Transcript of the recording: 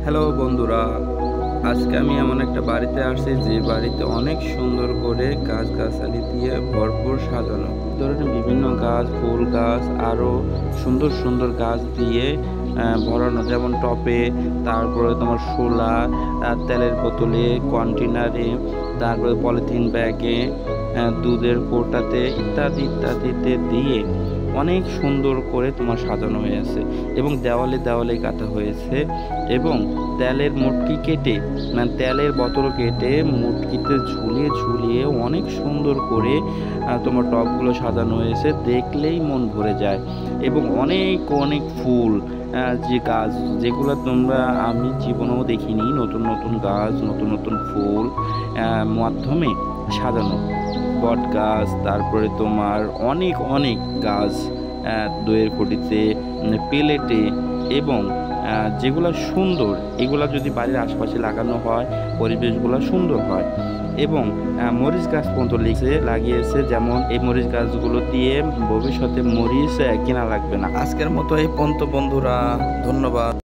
Hello বন্ধুরা, আজকে আমি এমন একটা বাড়িতে আসছি যে বাড়িতে অনেক সুন্দর করে গাছগাছালি দিয়ে ভরপুর সাজানো। ধরনের বিভিন্ন গাছ, ফুল গাছ, আরও সুন্দর সুন্দর গাছ দিয়ে ভরানো, যেমন টবে, তারপরে তোমার শোলা, তেলের বোতলে, কন্টেনারে, তারপরে পলিথিন ব্যাগে, দুধের কৌটাতে, ইত্যাদি ইত্যাদিতে দিয়ে অনেক সুন্দর করে তোমার সাজানো হয়েছে এবং দেওয়ালে দেওয়ালে গাঁথা হয়েছে। এবং তেলের মুটকি কেটে, মানে তেলের বোতল কেটে মুটকিতে ঝুলিয়ে ঝুলিয়ে অনেক সুন্দর করে তোমার টবগুলো সাজানো হয়েছে, দেখলেই মন ভরে যায়। এবং অনেক অনেক ফুল, যে গাছ যেগুলো তোমরা আমি জীবনেও দেখিনি, নতুন নতুন গাছ, নতুন নতুন ফুল মাধ্যমে সাজানো। বট গাছ, তারপরে তোমার অনেক অনেক গাছ, দইয়ের খুঁটিতে, পেলেটে, এবং যেগুলো সুন্দর, এগুলা যদি বাড়ির আশেপাশে লাগানো হয় পরিবেশগুলো সুন্দর হয়। এবং মরিচ গাছ পর্যন্ত লাগিয়েছে, যেমন এই মরিচ গাছগুলো দিয়ে ভবিষ্যতে মরিচ কেনা লাগবে না। আজকের মতো এই পর্যন্ত বন্ধুরা, ধন্যবাদ।